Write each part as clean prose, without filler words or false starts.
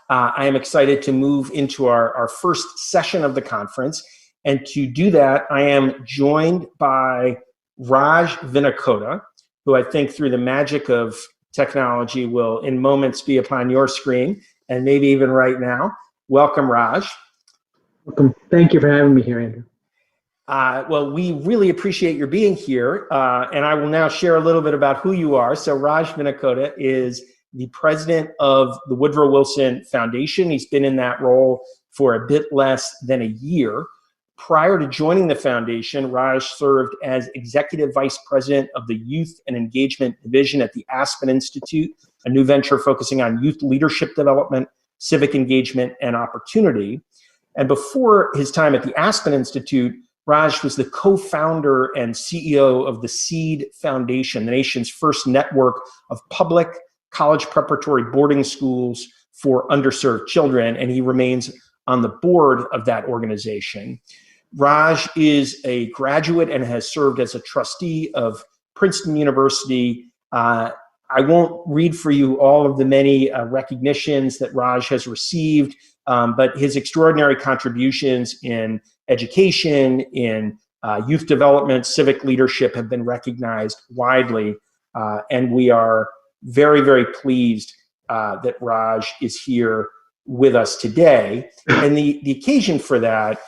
I am excited to move into our first session of the conference. And to do that, I am joined by Raj Vinnakota, who I think through the magic of technology will in moments be upon your screen, and maybe even right now. Welcome, Raj. Welcome. Thank you for having me here, Andrew. Well, we really appreciate your being here, and I will now share a little bit about who you are. So Raj Vinnakota is the president of the Woodrow Wilson Foundation. He's been in that role for a bit less than a year. Prior to joining the foundation, Raj served as executive vice president of the Youth and Engagement Division at the Aspen Institute, a new venture focusing on youth leadership development, civic engagement, and opportunity. And before his time at the Aspen Institute, Raj was the co-founder and CEO of the SEED Foundation, the nation's first network of public college preparatory boarding schools for underserved children, and he remains on the board of that organization. Raj is a graduate and has served as a trustee of Princeton University. I won't read for you all of the many recognitions that Raj has received, but his extraordinary contributions in education, in youth development, civic leadership have been recognized widely, and we are very, very pleased that Raj is here with us today. And the occasion for that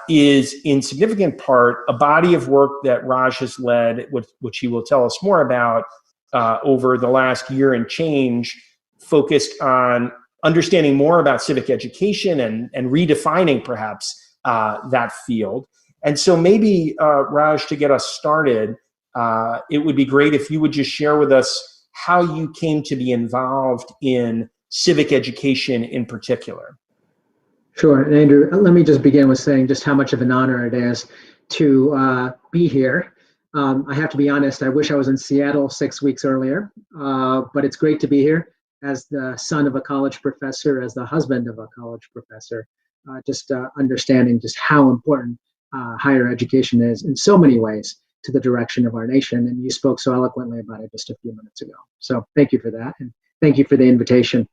is in significant part a body of work that Raj has led, which he will tell us more about over the last year and change, focused on understanding more about civic education and redefining perhaps that field. And so maybe, Raj, to get us started, it would be great if you would just share with us how you came to be involved in civic education in particular. Sure, and Andrew, let me just begin with saying just how much of an honor it is to be here. I have to be honest, I wish I was in Seattle 6 weeks earlier, but it's great to be here as the son of a college professor, as the husband of a college professor, understanding just how important higher education is in so many ways to the direction of our nation. And you spoke so eloquently about it just a few minutes ago. So thank you for that. And thank you for the invitation.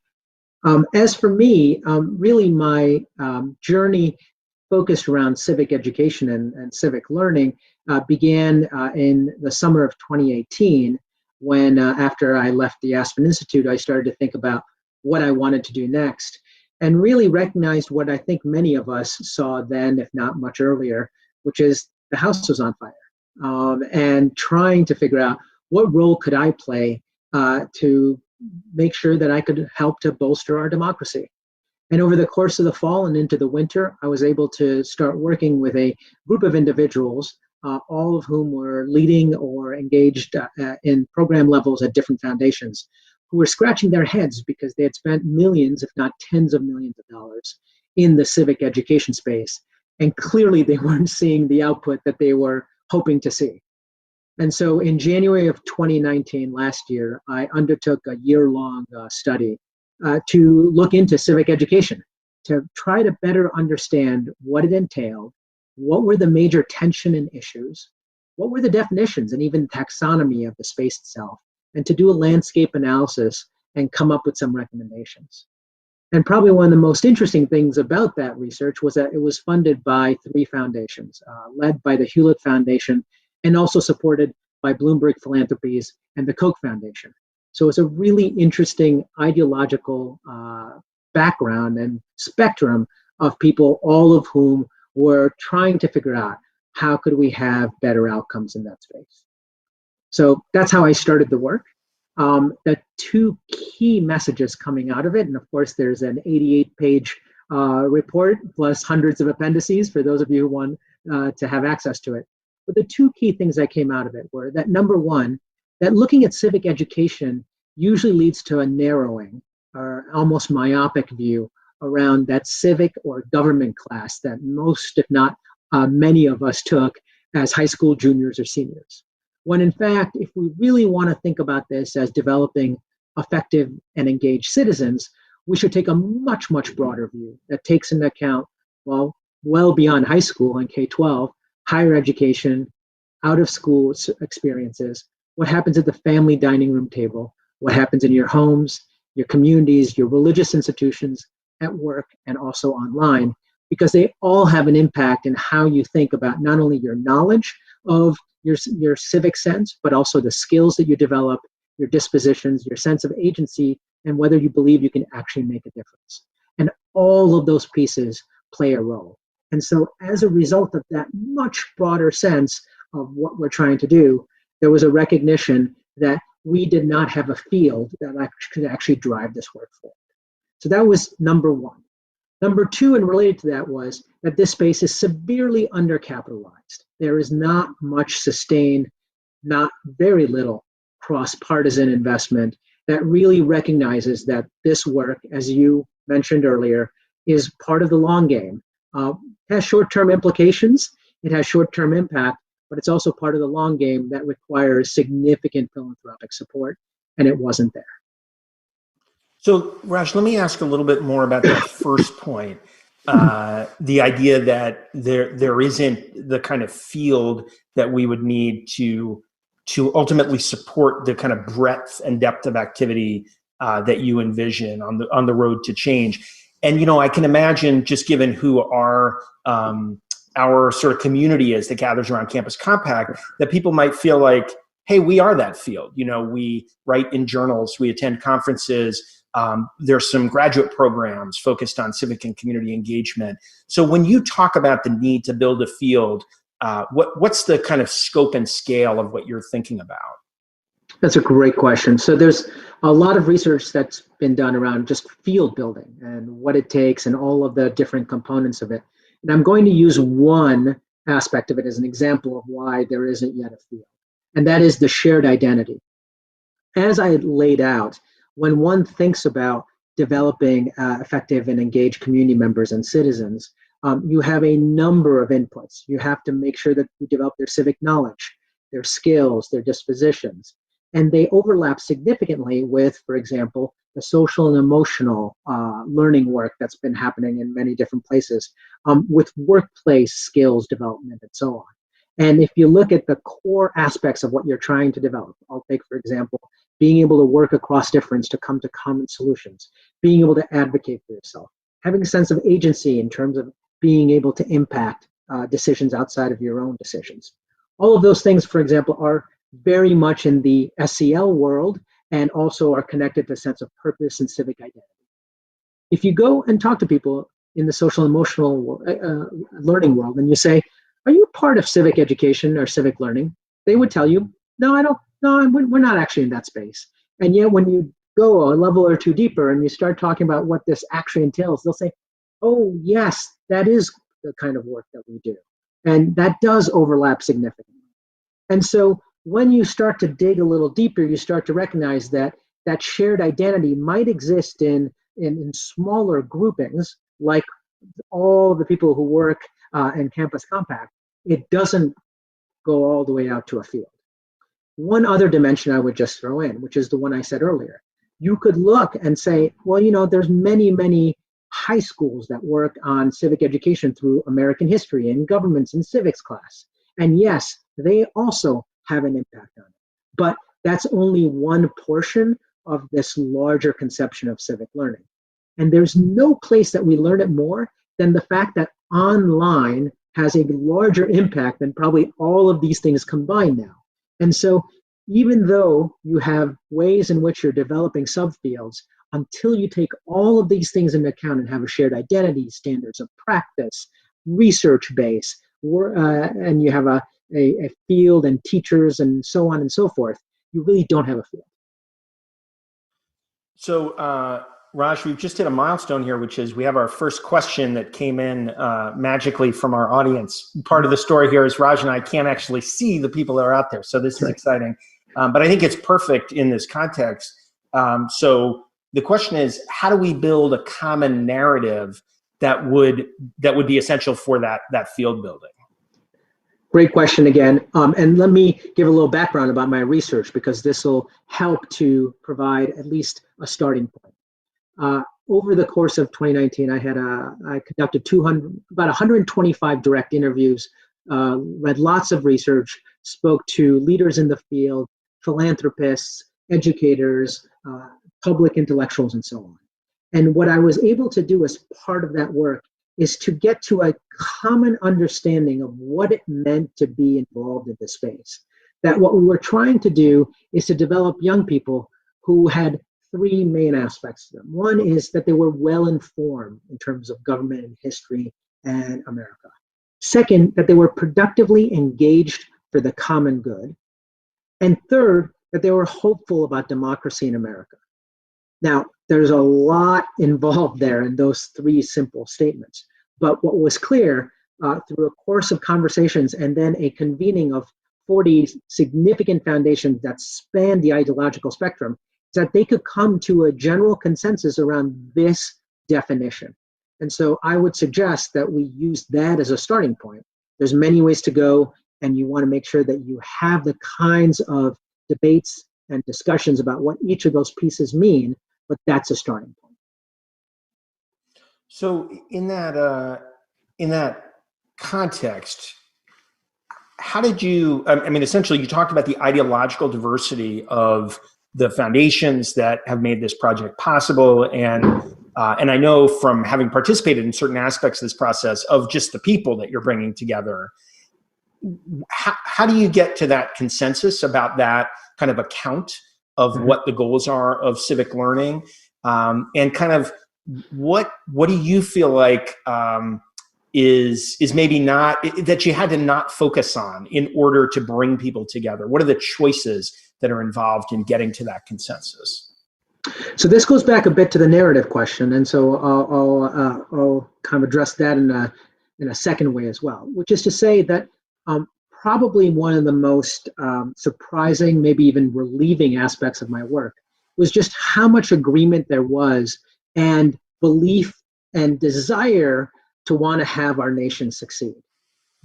As for me, really my journey focused around civic education and civic learning began in the summer of 2018, when after I left the Aspen Institute, I started to think about what I wanted to do next, and really recognized what I think many of us saw then, if not much earlier, which is the house was on fire. And trying to figure out what role could I play to make sure that I could help to bolster our democracy. And over the course of the fall and into the winter, I was able to start working with a group of individuals, all of whom were leading or engaged in program levels at different foundations, who were scratching their heads because they had spent millions, if not tens of millions of dollars in the civic education space. And clearly they weren't seeing the output that they were hoping to see. And so in January of 2019, last year, I undertook a year-long study to look into civic education, to try to better understand what it entailed, what were the major tension and issues, what were the definitions and even taxonomy of the space itself, and to do a landscape analysis and come up with some recommendations. And probably one of the most interesting things about that research was that it was funded by 3 foundations, led by the Hewlett Foundation and also supported by Bloomberg Philanthropies and the Koch Foundation. So it's a really interesting ideological background and spectrum of people, all of whom were trying to figure out how could we have better outcomes in that space. So that's how I started the work. The 2 key messages coming out of it, and of course there's an 88-page report plus hundreds of appendices for those of you who want to have access to it. But the 2 key things that came out of it were that, number one, that looking at civic education usually leads to a narrowing or almost myopic view around that civic or government class that most, if not many of us took as high school juniors or seniors. When in fact, if we really want to think about this as developing effective and engaged citizens, we should take a much, much broader view that takes into account, well beyond high school and K-12, higher education, out of school experiences, what happens at the family dining room table, what happens in your homes, your communities, your religious institutions, at work, and also online, because they all have an impact in how you think about not only your knowledge of your civic sense, but also the skills that you develop, your dispositions, your sense of agency, and whether you believe you can actually make a difference. And all of those pieces play a role. And so as a result of that much broader sense of what we're trying to do, there was a recognition that we did not have a field that could actually drive this work forward. So that was number one. Number two, and related to that, was that this space is severely undercapitalized. There is not much sustained, not very little cross-partisan investment that really recognizes that this work, as you mentioned earlier, is part of the long game. It has short-term implications, it has short-term impact, but it's also part of the long game that requires significant philanthropic support, and it wasn't there. So, Raj, let me ask a little bit more about that first point. The idea that there isn't the kind of field that we would need to ultimately support the kind of breadth and depth of activity that you envision on the road to change. And I can imagine, just given who our sort of community is that gathers around Campus Compact, that people might feel like, hey, we are that field. We write in journals, we attend conferences. There's some graduate programs focused on civic and community engagement. So when you talk about the need to build a field, what's the kind of scope and scale of what you're thinking about? That's a great question. So there's a lot of research that's been done around just field building and what it takes and all of the different components of it. And I'm going to use one aspect of it as an example of why there isn't yet a field, and that is the shared identity. As I had laid out, when one thinks about developing effective and engaged community members and citizens, you have a number of inputs. You have to make sure that you develop their civic knowledge, their skills, their dispositions, and they overlap significantly with, for example, the social and emotional learning work that's been happening in many different places, with workplace skills development and so on. And if you look at the core aspects of what you're trying to develop, I'll take, for example, being able to work across difference to come to common solutions, being able to advocate for yourself, having a sense of agency in terms of being able to impact decisions outside of your own decisions. All of those things, for example, are very much in the SEL world and also are connected to a sense of purpose and civic identity. If you go and talk to people in the social and emotional learning world and you say, are you part of civic education or civic learning? They would tell you, no, I don't. No, we're not actually in that space. And yet when you go a level or two deeper and you start talking about what this actually entails, they'll say, oh, yes, that is the kind of work that we do. And that does overlap significantly. And so when you start to dig a little deeper, you start to recognize that that shared identity might exist in smaller groupings, like all the people who work in Campus Compact. It doesn't go all the way out to a field. One other dimension I would just throw in, which is the one I said earlier. You could look and say, well, there's many high schools that work on civic education through American history and governments and civics class. And yes, they also have an impact on it. But that's only one portion of this larger conception of civic learning. And there's no place that we learn it more than the fact that online has a larger impact than probably all of these things combined now. And so even though you have ways in which you're developing subfields, until you take all of these things into account and have a shared identity, standards of practice, research base, and you have a field and teachers and so on and so forth, you really don't have a field. So, Raj, we've just hit a milestone here, which is we have our first question that came in magically from our audience. Part of the story here is Raj and I can't actually see the people that are out there, so this is exciting. But I think it's perfect in this context. So the question is, how do we build a common narrative that would be essential for that field building? Great question again. And let me give a little background about my research, because this will help to provide at least a starting point. Over the course of 2019, I conducted about 125 direct interviews, read lots of research, spoke to leaders in the field, philanthropists, educators, public intellectuals, and so on. And what I was able to do as part of that work is to get to a common understanding of what it meant to be involved in the space. That what we were trying to do is to develop young people who had three main aspects to them. One is that they were well informed in terms of government and history and America. Second, that they were productively engaged for the common good. And third, that they were hopeful about democracy in America. Now, there's a lot involved there in those three simple statements. But what was clear through a course of conversations and then a convening of 40 significant foundations that span the ideological spectrum is that they could come to a general consensus around this definition. And so I would suggest that we use that as a starting point. There's many ways to go, and you want to make sure that you have the kinds of debates and discussions about what each of those pieces mean, but that's a starting point. So in that context, how did you, I mean, essentially you talked about the ideological diversity of the foundations that have made this project possible. And I know from having participated in certain aspects of this process of just the people that you're bringing together, how do you get to that consensus about that kind of account of what the goals are of civic learning? And kind of what do you feel like is maybe not, that you had to not focus on in order to bring people together? What are the choices that are involved in getting to that consensus? So this goes back a bit to the narrative question, and so I'll kind of address that in a second way as well, which is to say that probably one of the most surprising, maybe even relieving aspects of my work was just how much agreement there was and belief and desire to want to have our nation succeed.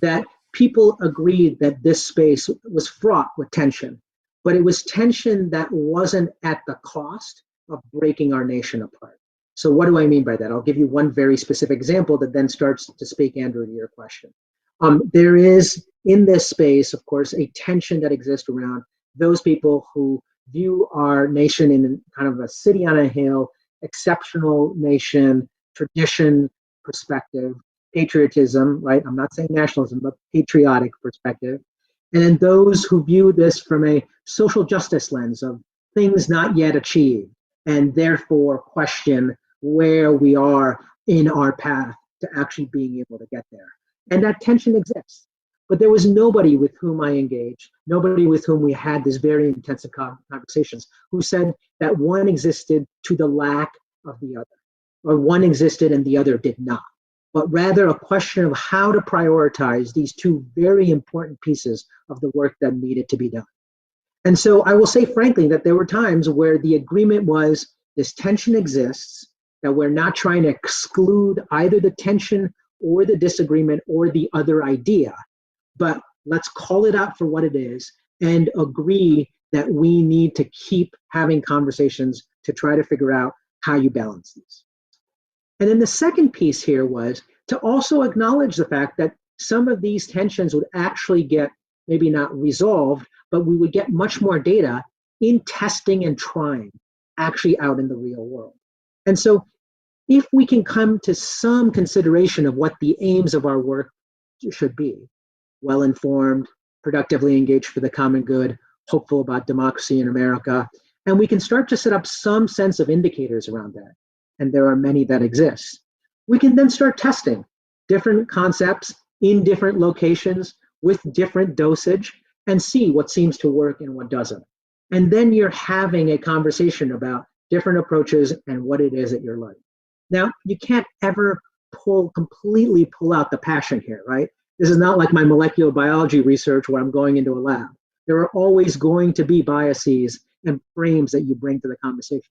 That people agreed that this space was fraught with tension, but it was tension that wasn't at the cost of breaking our nation apart. So what do I mean by that? I'll give you one very specific example that then starts to speak, Andrew, to your question. There is in this space, of course, a tension that exists around those people who view our nation in kind of a city on a hill, exceptional nation, tradition perspective, patriotism, right? I'm not saying nationalism, but patriotic perspective. And then those who view this from a social justice lens of things not yet achieved, and therefore question where we are in our path to actually being able to get there. And that tension exists. But there was nobody with whom I engaged, nobody with whom we had this very intensive conversations, who said that one existed to the lack of the other, or one existed and the other did not, but rather a question of how to prioritize these two very important pieces of the work that needed to be done. And so I will say frankly that there were times where the agreement was this tension exists, that we're not trying to exclude either the tension or the disagreement or the other idea, but let's call it out for what it is and agree that we need to keep having conversations to try to figure out how you balance these. And then the second piece here was to also acknowledge the fact that some of these tensions would actually get maybe not resolved, but we would get much more data in testing and trying actually out in the real world. And so if we can come to some consideration of what the aims of our work should be, well-informed, productively engaged for the common good, hopeful about democracy in America, and we can start to set up some sense of indicators around that, and there are many that exist, we can then start testing different concepts in different locations with different dosage and see what seems to work and what doesn't. And then you're having a conversation about different approaches and what it is that you're learning. Now, you can't ever completely pull out the passion here, right? This is not like my molecular biology research where I'm going into a lab. There are always going to be biases and frames that you bring to the conversation.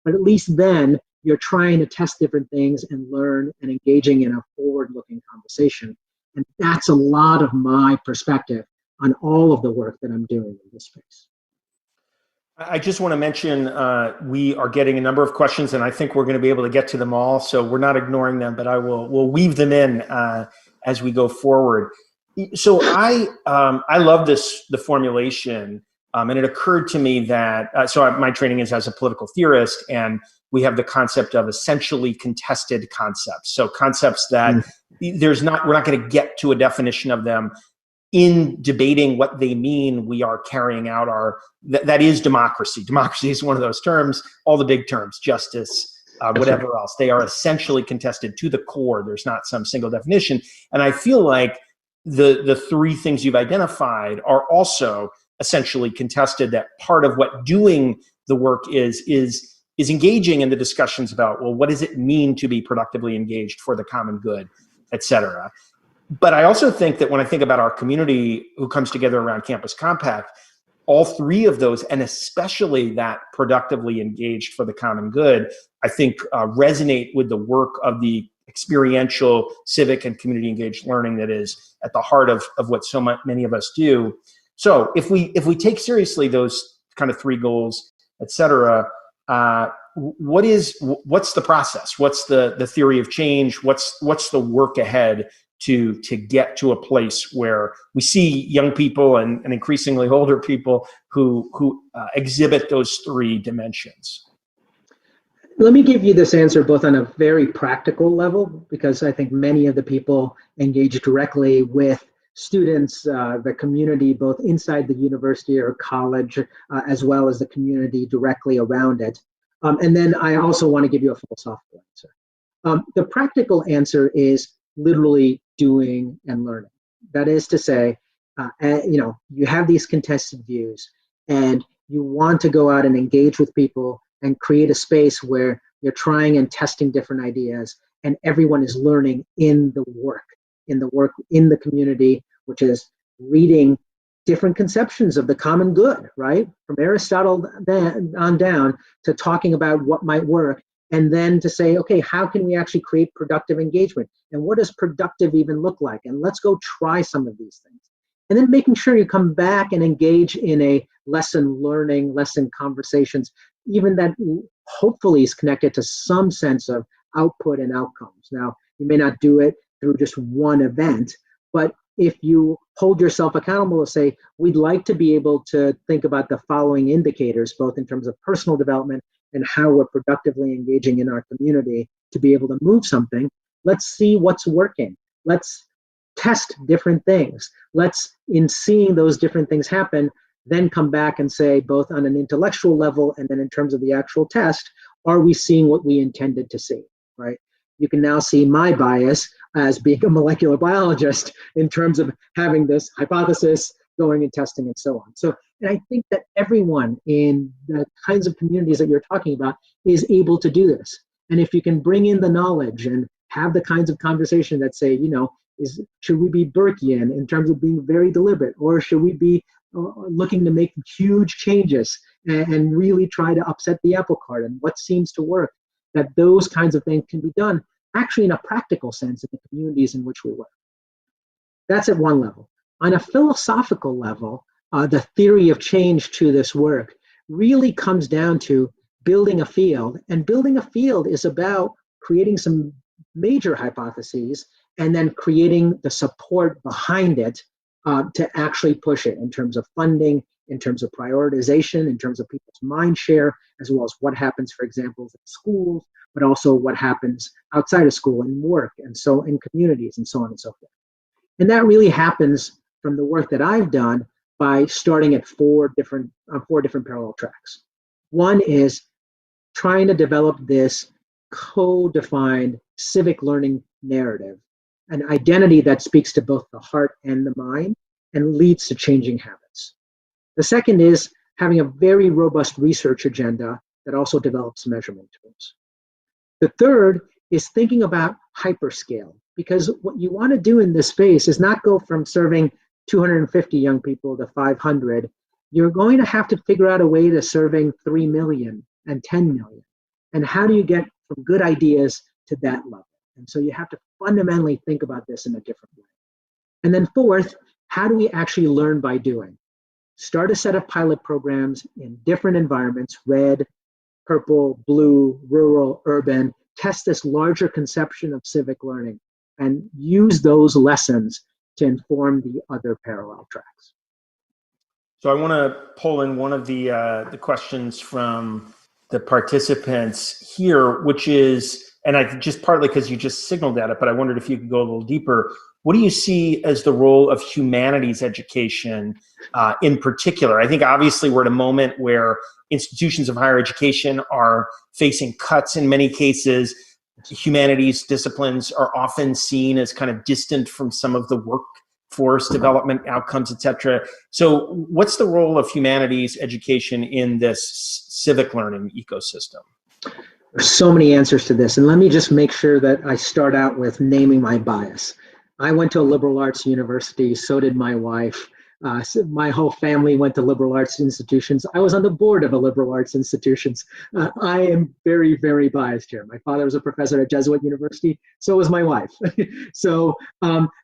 But at least then you're trying to test different things and learn and engaging in a forward-looking conversation. And that's a lot of my perspective on all of the work that I'm doing in this space. I just want to mention we are getting a number of questions, and I think we're going to be able to get to them all. So we're not ignoring them, but we'll weave them in as we go forward. So I love the formulation And it occurred to me that, my training is as a political theorist, and we have the concept of essentially contested concepts. So concepts that we're not going to get to a definition of them. In debating what they mean, we are carrying out that is democracy. Democracy is one of those terms, all the big terms, justice, whatever else. They are essentially contested to the core. There's not some single definition. And I feel like the three things you've identified are also essentially contested, that part of what doing the work is engaging in the discussions about, well, what does it mean to be productively engaged for the common good, et cetera. But I also think that when I think about our community who comes together around Campus Compact, all three of those, and especially that productively engaged for the common good, I think resonate with the work of the experiential, civic, and community engaged learning that is at the heart of what so many of us do. So if we take seriously those kind of three goals, et cetera, what's the process? What's the theory of change? What's the work ahead to get to a place where we see young people and increasingly older people who exhibit those three dimensions? Let me give you this answer both on a very practical level, because I think many of the people engage directly with students, the community, both inside the university or college, as well as the community directly around it. And then I also want to give you a philosophical answer. The practical answer is literally doing and learning. That is to say, you have these contested views and you want to go out and engage with people and create a space where you're trying and testing different ideas, and everyone is learning in the work in the community, which is reading different conceptions of the common good, right? From Aristotle on down to talking about what might work, and then to say, okay, how can we actually create productive engagement? And what does productive even look like? And let's go try some of these things. And then making sure you come back and engage in a lesson learning, lesson conversations, even that hopefully is connected to some sense of output and outcomes. Now, you may not do it through just one event, but if you hold yourself accountable to say, we'd like to be able to think about the following indicators, both in terms of personal development and how we're productively engaging in our community to be able to move something, let's see what's working. Let's test different things. Let's, in seeing those different things happen, then come back and say, both on an intellectual level and then in terms of the actual test, are we seeing what we intended to see, right? You can now see my bias as being a molecular biologist in terms of having this hypothesis, going and testing and so on. So, and I think that everyone in the kinds of communities that you're talking about is able to do this. And if you can bring in the knowledge and have the kinds of conversation that say, should we be Burkean in terms of being very deliberate, or should we be looking to make huge changes and really try to upset the apple cart, and what seems to work, that those kinds of things can be done actually in a practical sense in the communities in which we work. That's at one level. On a philosophical level, the theory of change to this work really comes down to building a field, and building a field is about creating some major hypotheses and then creating the support behind it to actually push it in terms of funding, in terms of prioritization, in terms of people's mind share, as well as what happens, for example, in schools, but also what happens outside of school and work, and so in communities, and so on and so forth. And that really happens from the work that I've done by starting at four different parallel tracks. One is trying to develop this co-defined civic learning narrative, an identity that speaks to both the heart and the mind and leads to changing habits. The second is having a very robust research agenda that also develops measurement tools. The third is thinking about hyperscale, because what you want to do in this space is not go from serving 250 young people to 500. You're going to have to figure out a way to serving 3 million and 10 million. And how do you get from good ideas to that level? And so you have to fundamentally think about this in a different way. And then fourth, how do we actually learn by doing? Start a set of pilot programs in different environments, red, purple, blue, rural, urban, test this larger conception of civic learning and use those lessons to inform the other parallel tracks. So I want to pull in one of the questions from the participants here, which is, and I just partly because you just signaled at it, but I wondered if you could go a little deeper. What do you see as the role of humanities education in particular? I think obviously we're at a moment where institutions of higher education are facing cuts in many cases. Humanities disciplines are often seen as kind of distant from some of the workforce development outcomes, et cetera. So what's the role of humanities education in this civic learning ecosystem? There's so many answers to this, and let me just make sure that I start out with naming my bias. I went to a liberal arts university, so did my wife. So my whole family went to liberal arts institutions. I was on the board of a liberal arts institutions. I am very, very biased here. My father was a professor at Jesuit University, so was my wife. So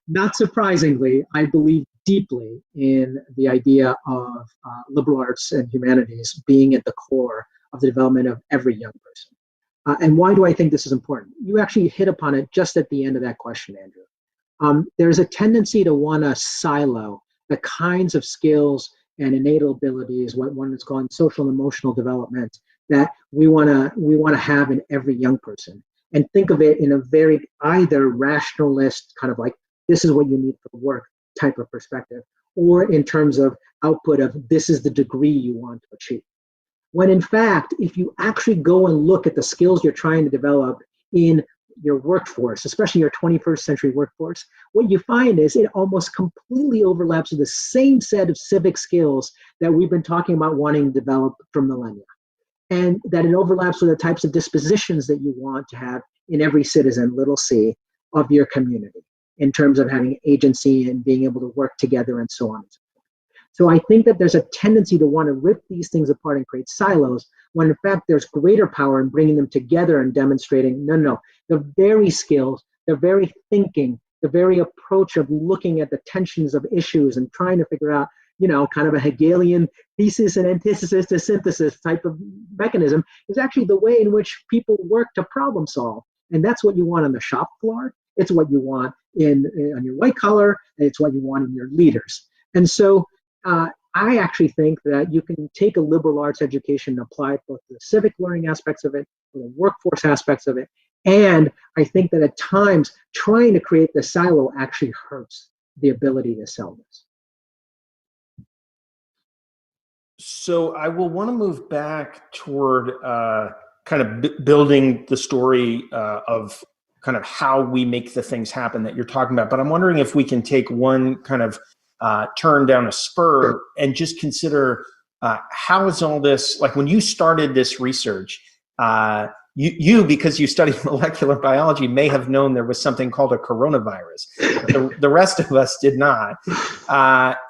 not surprisingly, I believe deeply in the idea of liberal arts and humanities being at the core of the development of every young person. And why do I think this is important? You actually hit upon it just at the end of that question, Andrew. There's a tendency to want to silo the kinds of skills and innate abilities, what one is calling social and emotional development, that we want to have in every young person, and think of it in a very either rationalist kind of like this is what you need for work type of perspective, or in terms of output of this is the degree you want to achieve. When in fact, if you actually go and look at the skills you're trying to develop in your workforce, especially your 21st century workforce, what you find is it almost completely overlaps with the same set of civic skills that we've been talking about wanting to develop for millennia. And that it overlaps with the types of dispositions that you want to have in every citizen, little c, of your community, in terms of having agency and being able to work together and so on and so forth. So I think that there's a tendency to want to rip these things apart and create silos, when in fact there's greater power in bringing them together and demonstrating, no, the very skills, the very thinking, the very approach of looking at the tensions of issues and trying to figure out, kind of a Hegelian thesis and antithesis to synthesis type of mechanism is actually the way in which people work to problem solve. And that's what you want on the shop floor. It's what you want on your white collar, and it's what you want in your leaders. And so I actually think that you can take a liberal arts education and apply both the civic learning aspects of it, the workforce aspects of it, and I think that at times trying to create the silo actually hurts the ability to sell this. So I will want to move back toward kind of building the story of kind of how we make the things happen that you're talking about. But I'm wondering if we can take one kind of turn down a spur and just consider how is all this, like when you started this research, you because you study molecular biology, may have known there was something called a coronavirus. But the rest of us did not.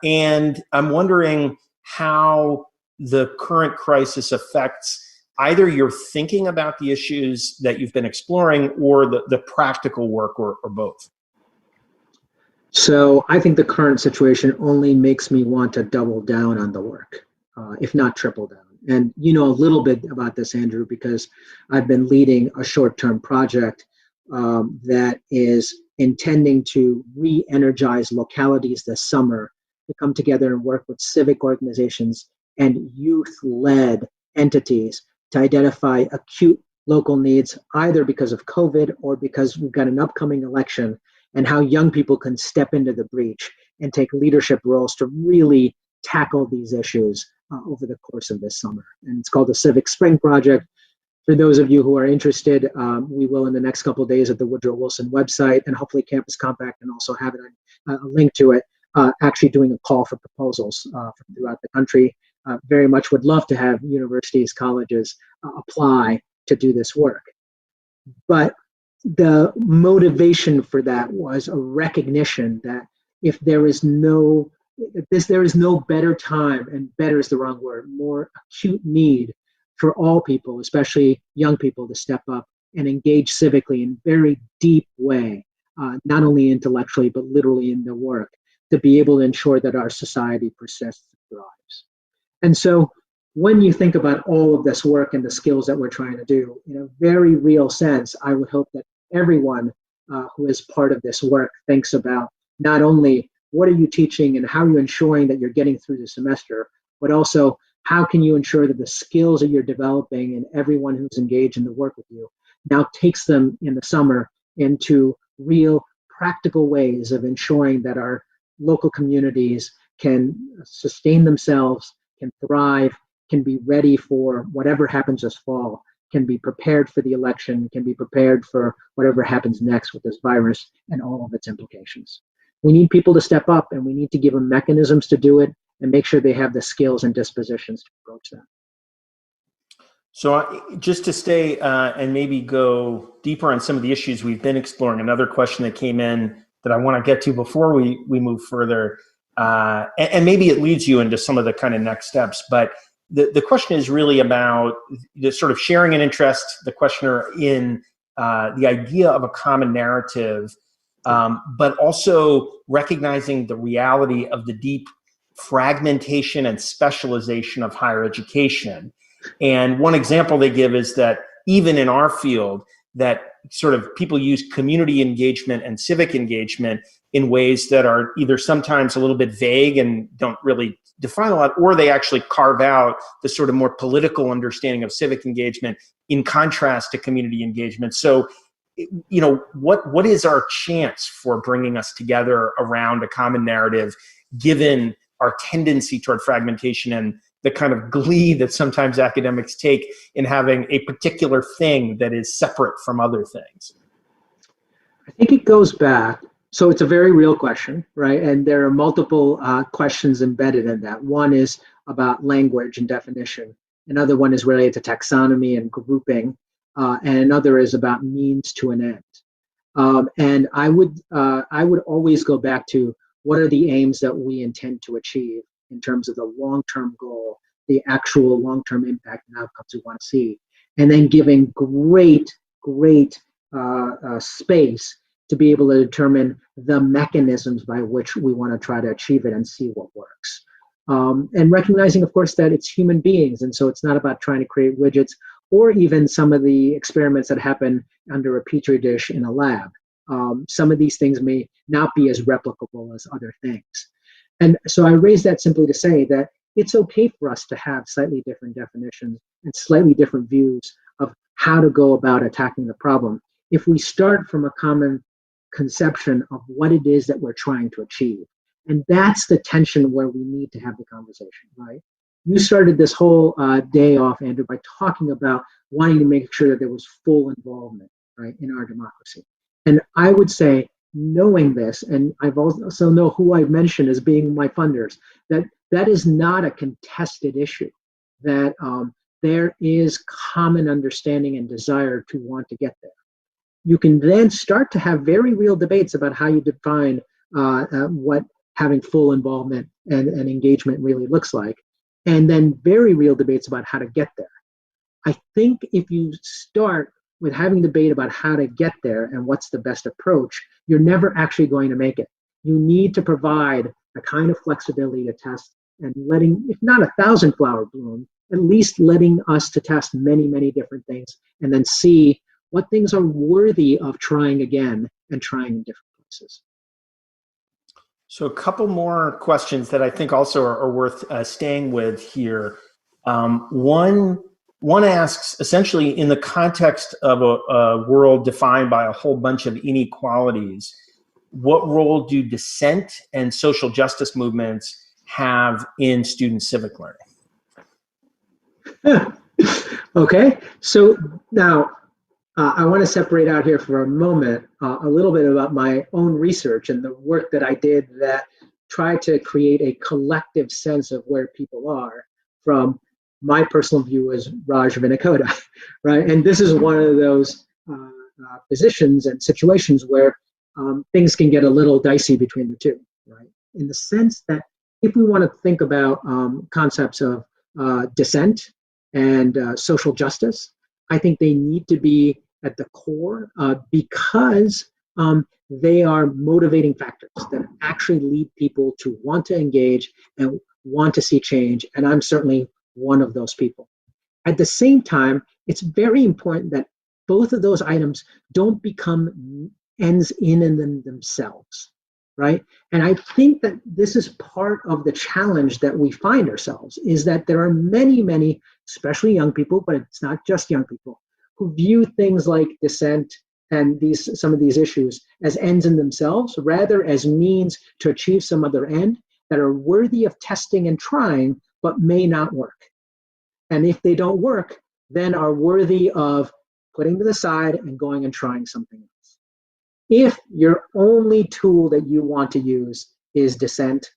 And I'm wondering how the current crisis affects either your thinking about the issues that you've been exploring or the practical work or both. So I think the current situation only makes me want to double down on the work, if not triple down. And you know a little bit about this, Andrew, because I've been leading a short-term project that is intending to re-energize localities this summer to come together and work with civic organizations and youth-led entities to identify acute local needs, either because of COVID or because we've got an upcoming election, and how young people can step into the breach and take leadership roles to really tackle these issues over the course of this summer. And it's called the Civic Spring Project. For those of you who are interested, we will in the next couple of days at the Woodrow Wilson website, and hopefully Campus Compact, and also have it a link to it, actually doing a call for proposals from throughout the country. Very much would love to have universities, colleges apply to do this work. But the motivation for that was a recognition that if there is no better time, and better is the wrong word, more acute need for all people, especially young people, to step up and engage civically in very deep way, not only intellectually, but literally in their work, to be able to ensure that our society persists and thrives. And so when you think about all of this work and the skills that we're trying to do, in a very real sense, I would hope that everyone who is part of this work thinks about not only what are you teaching and how are you ensuring that you're getting through the semester, but also how can you ensure that the skills that you're developing and everyone who's engaged in the work with you now takes them in the summer into real practical ways of ensuring that our local communities can sustain themselves, can thrive, can be ready for whatever happens this fall, can be prepared for the election, can be prepared for whatever happens next with this virus and all of its implications. We need people to step up, and we need to give them mechanisms to do it and make sure they have the skills and dispositions to approach that. So just to stay and maybe go deeper on some of the issues we've been exploring, another question that came in that I want to get to before we move further, and maybe it leads you into some of the kind of next steps, but the question is really about the sort of sharing an interest, the questioner, in the idea of a common narrative, but also recognizing the reality of the deep fragmentation and specialization of higher education. And one example they give is that even in our field, that sort of people use community engagement and civic engagement in ways that are either sometimes a little bit vague and don't really define a lot, or they actually carve out the sort of more political understanding of civic engagement in contrast to community engagement. So, you know, what is our chance for bringing us together around a common narrative, given our tendency toward fragmentation and the kind of glee that sometimes academics take in having a particular thing that is separate from other things? I think it goes back. So it's a very real question, right? And there are multiple questions embedded in that. One is about language and definition. Another one is related to taxonomy and grouping. And another is about means to an end. And I would always go back to what are the aims that we intend to achieve in terms of the long-term goal, the actual long-term impact and outcomes we want to see, and then giving great space to be able to determine the mechanisms by which we want to try to achieve it and see what works. And recognizing, of course, that it's human beings, and so it's not about trying to create widgets or even some of the experiments that happen under a petri dish in a lab. Some of these things may not be as replicable as other things. And so I raise that simply to say that it's okay for us to have slightly different definitions and slightly different views of how to go about attacking the problem if we start from a common conception of what it is that we're trying to achieve. And that's the tension where we need to have the conversation, right? You started this whole day off, Andrew, by talking about wanting to make sure that there was full involvement, right, in our democracy. And I would say, knowing this, and I've also know who I mentioned as being my funders, that is not a contested issue, that there is common understanding and desire to want to get there. You can then start to have very real debates about how you define what having full involvement and engagement really looks like, and then very real debates about how to get there. I think if you start with having debate about how to get there and what's the best approach, you're never actually going to make it. You need to provide a kind of flexibility to test and letting, if not 1,000 flower bloom, at least letting us to test many different things and then see what things are worthy of trying again and trying in different places. So a couple more questions that I think also are worth staying with here. One asks, essentially, in the context of a world defined by a whole bunch of inequalities, what role do dissent and social justice movements have in student civic learning? Okay, so now I want to separate out here for a moment a little bit about my own research and the work that I did that tried to create a collective sense of where people are from my personal view as Raj Vinnakota, right? And this is one of those positions and situations where things can get a little dicey between the two, right? In the sense that if we want to think about concepts of dissent and social justice, I think they need to be at the core because they are motivating factors that actually lead people to want to engage and want to see change. And I'm certainly one of those people. At the same time, it's very important that both of those items don't become ends in and themselves. right? And I think that this is part of the challenge that we find ourselves, is that there are many, especially young people, but it's not just young people, who view things like dissent and some of these issues as ends in themselves, rather as means to achieve some other end that are worthy of testing and trying, but may not work. And if they don't work, then are worthy of putting to the side and going and trying something else. If your only tool that you want to use is dissent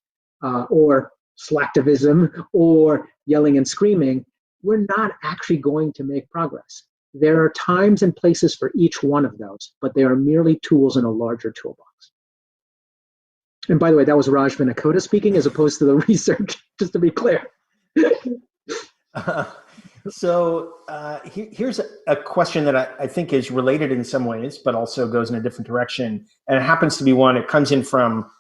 or slacktivism or yelling and screaming, we're not actually going to make progress. There are times and places for each one of those, but they are merely tools in a larger toolbox. And by the way, that was Raj Vinnakota speaking as opposed to the research, just to be clear. Here's a question that I think is related in some ways, but also goes in a different direction. And it happens to be one, it comes in from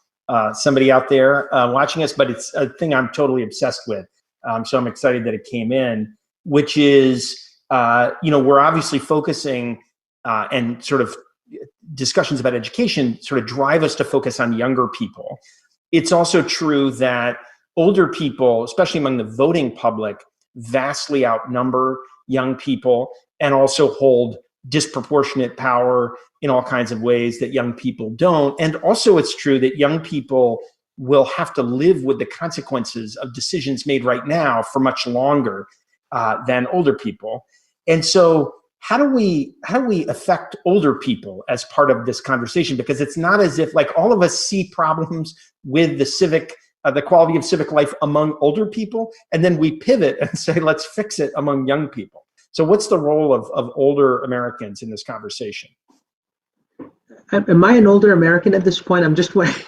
somebody out there watching us, but it's a thing I'm totally obsessed with. So I'm excited that it came in, which is, we're obviously focusing and sort of discussions about education sort of drive us to focus on younger people. It's also true that older people, especially among the voting public, vastly outnumber young people and also hold disproportionate power in all kinds of ways that young people don't. And also it's true that young people will have to live with the consequences of decisions made right now for much longer than older people. And so how do we affect older people as part of this conversation? Because it's not as if like all of us see problems with the quality of civic life among older people, and then we pivot and say, let's fix it among young people. So what's the role of older Americans in this conversation? Am I an older American at this point? I'm just waiting.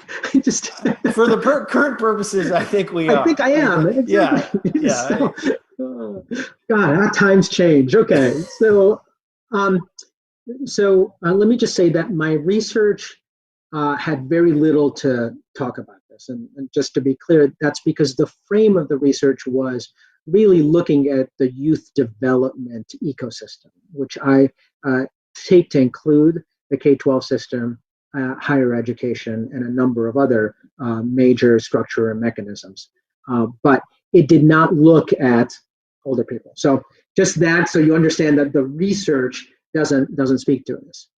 For the current purposes, I think we are. I think I am. Exactly. Yeah. God, how times change. Okay. So let me just say that my research had very little to talk about this. And just to be clear, that's because the frame of the research was really looking at the youth development ecosystem, which I take to include the K-12 system, higher education, and a number of other major structure and mechanisms. But it did not look at older people. So just that, so you understand that the research doesn't speak to this.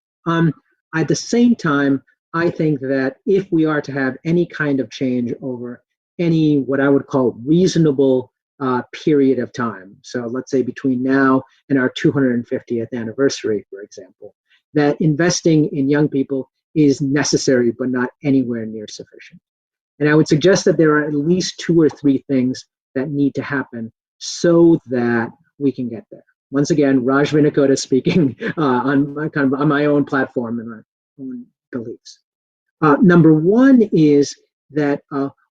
At the same time, I think that if we are to have any kind of change over any what I would call reasonable period of time, so let's say between now and our 250th anniversary, for example, that investing in young people is necessary but not anywhere near sufficient. And I would suggest that there are at least 2 or 3 things that need to happen so that we can get there. Once again, Raj Vinnakota speaking on my own platform and my own beliefs. Number one is that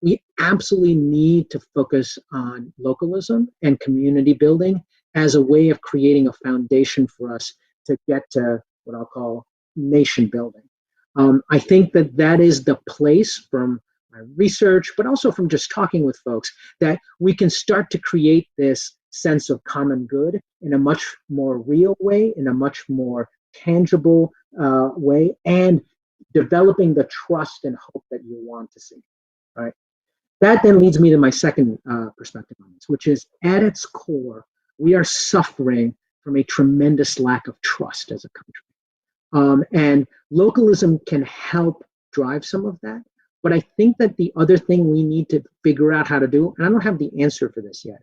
we absolutely need to focus on localism and community building as a way of creating a foundation for us to get to what I'll call nation building. I think that is the place from my research, but also from just talking with folks, that we can start to create this sense of common good in a much more real way, in a much more tangible way, and developing the trust and hope that you want to see, right? That then leads me to my second perspective on this, which is at its core, we are suffering from a tremendous lack of trust as a country. And localism can help drive some of that. But I think that the other thing we need to figure out how to do, and I don't have the answer for this yet,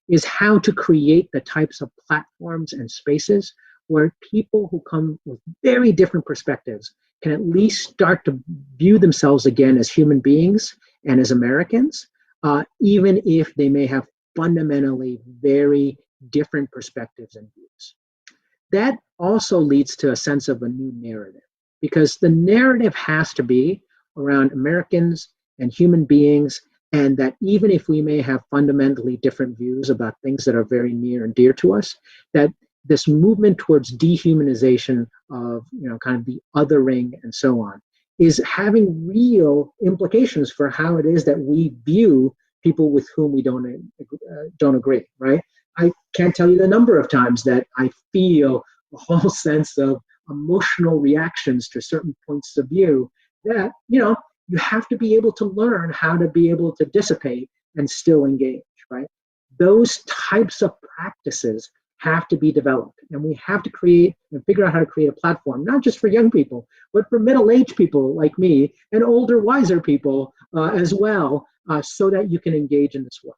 is how to create the types of platforms and spaces where people who come with very different perspectives can at least start to view themselves again as human beings and as Americans, even if they may have fundamentally very different perspectives and views. That also leads to a sense of a new narrative, because the narrative has to be around Americans and human beings, and that even if we may have fundamentally different views about things that are very near and dear to us, that this movement towards dehumanization of, kind of the othering and so on, is having real implications for how it is that we view people with whom we don't agree, right? I can't tell you the number of times that I feel a whole sense of emotional reactions to certain points of view that, you have to be able to learn how to be able to dissipate and still engage, right? Those types of practices have to be developed, and we have to create and figure out how to create a platform, not just for young people, but for middle-aged people like me and older, wiser people as well, so that you can engage in this work.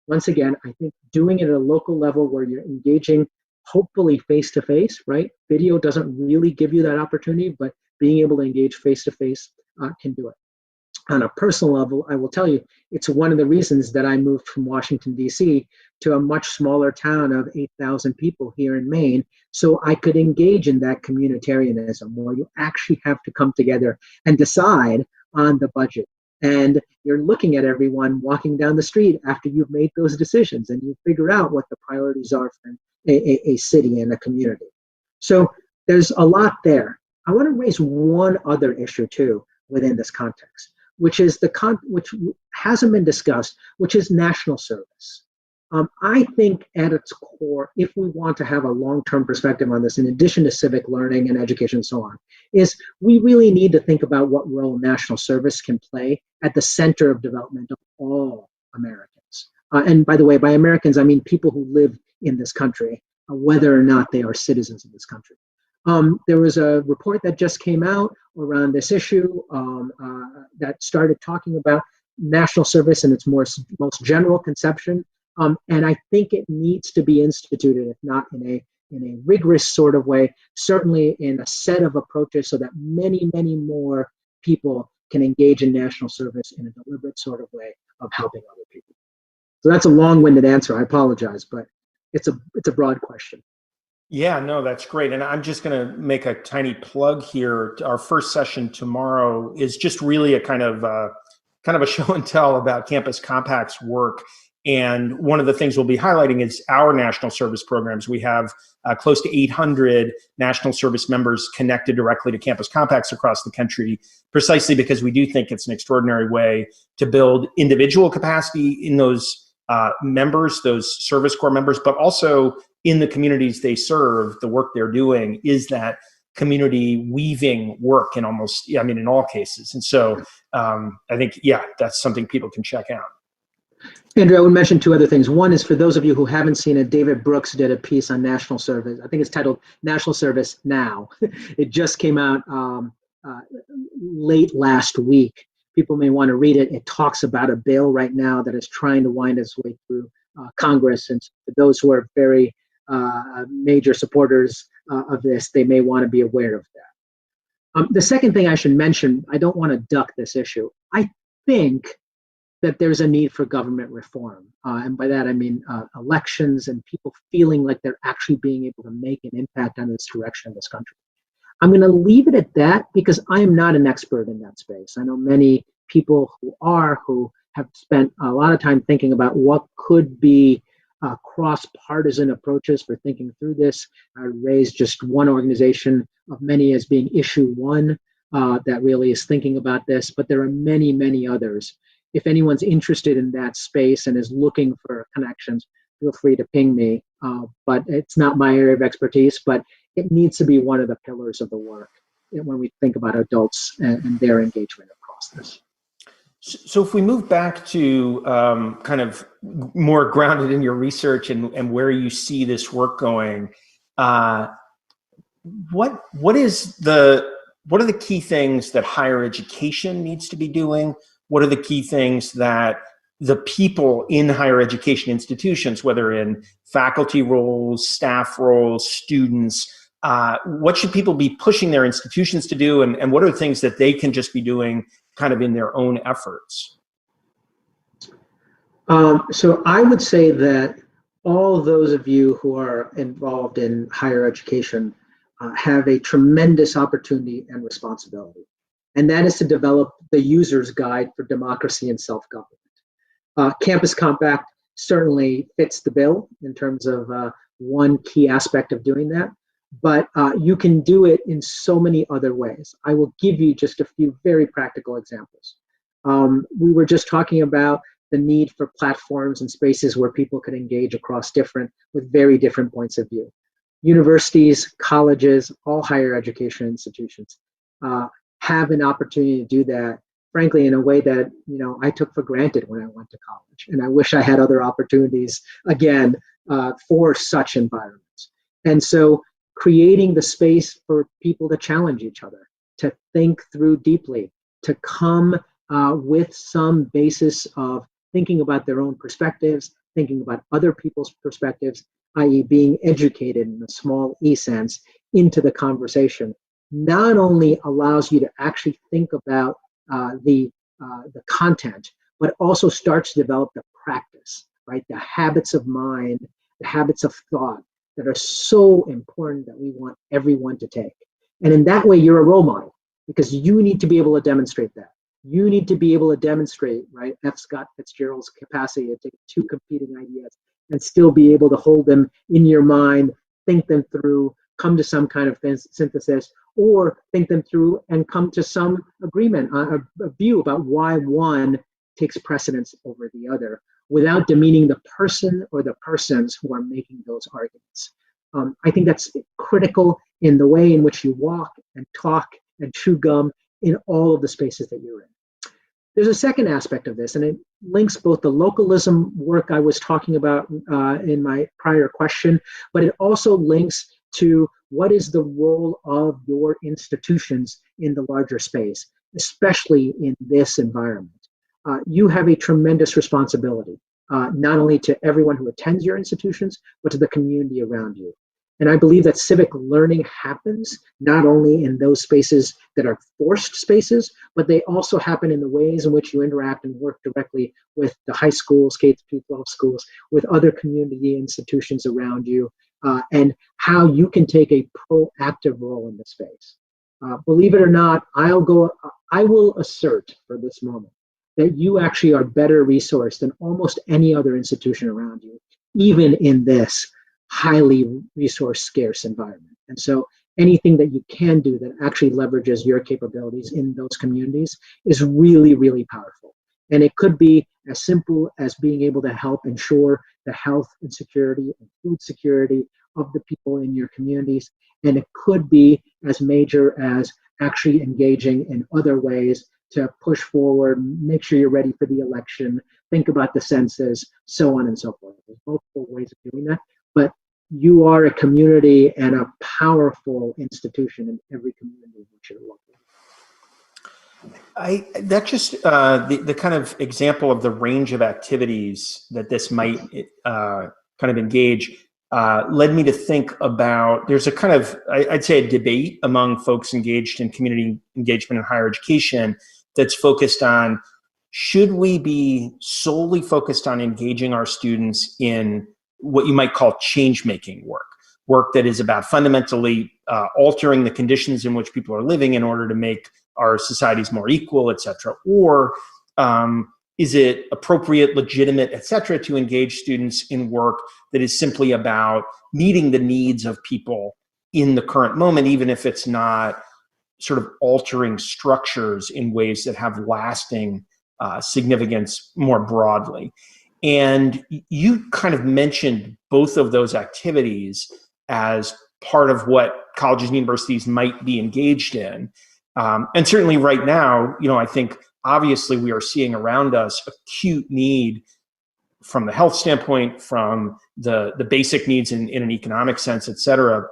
Once again, I think doing it at a local level where you're engaging, hopefully face-to-face, right? Video doesn't really give you that opportunity, but being able to engage face-to-face can do it. On a personal level, I will tell you, it's one of the reasons that I moved from Washington, D.C. to a much smaller town of 8,000 people here in Maine, so I could engage in that communitarianism where you actually have to come together and decide on the budget. And you're looking at everyone walking down the street after you've made those decisions, and you figure out what the priorities are for a city and a community. So there's a lot there. I want to raise one other issue too within this context, which is which hasn't been discussed, which is national service. I think at its core, if we want to have a long-term perspective on this, in addition to civic learning and education and so on, is we really need to think about what role national service can play at the center of development of all Americans. And by the way, by Americans, I mean people who live in this country, whether or not they are citizens of this country. There was a report that just came out around this issue that started talking about national service in its most general conception. And I think it needs to be instituted, if not in a rigorous sort of way, certainly in a set of approaches so that many, many more people can engage in national service in a deliberate sort of way of helping other people. So that's a long-winded answer. I apologize, but it's a broad question. Yeah, no, that's great. And I'm just going to make a tiny plug here. Our first session tomorrow is just really a kind of a show and tell about Campus Compact's work. And one of the things we'll be highlighting is our national service programs. We have close to 800 national service members connected directly to Campus Compacts across the country, precisely because we do think it's an extraordinary way to build individual capacity in those members, those service corps members, but also in the communities they serve. The work they're doing is that community weaving work in in all cases. And so I think, that's something people can check out. Andrew, I would mention two other things. One is, for those of you who haven't seen it, David Brooks did a piece on national service. I think it's titled National Service Now. It just came out late last week. People may want to read it. It talks about a bill right now that is trying to wind its way through Congress. And for those who are very major supporters of this, they may want to be aware of that. The second thing I should mention, I don't want to duck this issue. I think that there's a need for government reform. And by that, I mean elections and people feeling like they're actually being able to make an impact on this direction of this country. I'm going to leave it at that because I am not an expert in that space. I know many people who have spent a lot of time thinking about what could be cross-partisan approaches for thinking through this. I raised just one organization of many as being Issue One that really is thinking about this, but there are many, many others. If anyone's interested in that space and is looking for connections, feel free to ping me. But it's not my area of expertise, but it needs to be one of the pillars of the work when we think about adults and their engagement across this. So if we move back to kind of more grounded in your research and where you see this work going, what are the key things that higher education needs to be doing? What are the key things that the people in higher education institutions, whether in faculty roles, staff roles, students, what should people be pushing their institutions to do? And what are things that they can just be doing kind of in their own efforts? So I would say that all those of you who are involved in higher education have a tremendous opportunity and responsibility. And that is to develop the user's guide for democracy and self-government. Campus Compact certainly fits the bill in terms of one key aspect of doing that, but you can do it in so many other ways. I will give you just a few very practical examples. We were just talking about the need for platforms and spaces where people could engage with very different points of view. Universities, colleges, all higher education institutions have an opportunity to do that frankly, in a way that, I took for granted when I went to college. And I wish I had other opportunities, again, for such environments. And so creating the space for people to challenge each other, to think through deeply, to come with some basis of thinking about their own perspectives, thinking about other people's perspectives, i.e. being educated in a small E sense into the conversation, not only allows you to actually think about the content, but also starts to develop the practice, right? The habits of mind, the habits of thought that are so important that we want everyone to take. And in that way, you're a role model because you need to be able to demonstrate that. You need to be able to demonstrate, right, F. Scott Fitzgerald's capacity to take two competing ideas and still be able to hold them in your mind, think them through, come to some kind of synthesis, or think them through and come to some agreement, a view about why one takes precedence over the other without demeaning the person or the persons who are making those arguments. I think that's critical in the way in which you walk and talk and chew gum in all of the spaces that you're in. There's a second aspect of this, and it links both the localism work I was talking about in my prior question, but it also links to what is the role of your institutions in the larger space, especially in this environment. You have a tremendous responsibility, not only to everyone who attends your institutions, but to the community around you. And I believe that civic learning happens not only in those spaces that are forced spaces, but they also happen in the ways in which you interact and work directly with the high schools, K-12 schools, with other community institutions around you, and how you can take a proactive role in the space. Believe it or not, I will assert for this moment that you actually are better resourced than almost any other institution around you, even in this highly resource scarce environment. And so anything that you can do that actually leverages your capabilities in those communities is really, really powerful. And it could be as simple as being able to help ensure the health and security and food security of the people in your communities. And it could be as major as actually engaging in other ways to push forward, make sure you're ready for the election, think about the census, so on and so forth. There's multiple ways of doing that, but you are a community and a powerful institution in every community in which you're located. That just the kind of example of the range of activities that this might kind of engage led me to think about, there's a kind of, I'd say, a debate among folks engaged in community engagement in higher education that's focused on, should we be solely focused on engaging our students in what you might call change-making work that is about fundamentally altering the conditions in which people are living in order to make our societies more equal, et cetera, or is it appropriate, legitimate, et cetera, to engage students in work that is simply about meeting the needs of people in the current moment, even if it's not sort of altering structures in ways that have lasting significance more broadly. And you kind of mentioned both of those activities as part of what colleges and universities might be engaged in. And certainly right now, I think obviously we are seeing around us acute need from the health standpoint, from the basic needs in an economic sense, et cetera.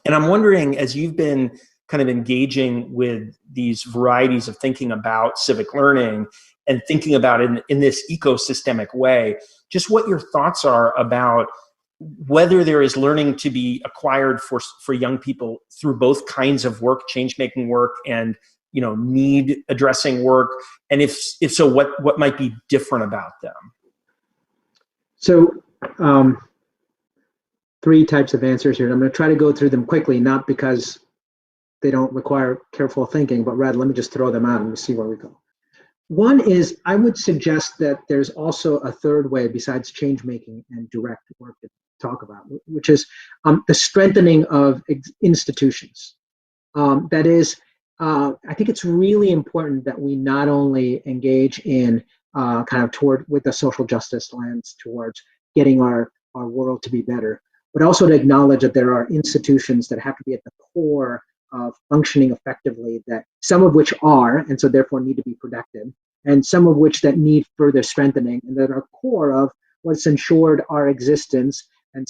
And I'm wondering, as you've been kind of engaging with these varieties of thinking about civic learning and thinking about it in this ecosystemic way, just what your thoughts are about whether there is learning to be acquired for young people through both kinds of work, change-making work and need addressing work, and if so, what might be different about them? So, three types of answers here. I'm going to try to go through them quickly, not because they don't require careful thinking, but rather let me just throw them out and we'll see where we go. One is, I would suggest that there's also a third way besides change-making and direct work to talk about, which is the strengthening of institutions. That is, I think it's really important that we not only engage in kind of with the social justice lens towards getting our world to be better, but also to acknowledge that there are institutions that have to be at the core of functioning effectively, that some of which are, and so therefore need to be protected, and some of which that need further strengthening, and that are core of what's ensured our existence and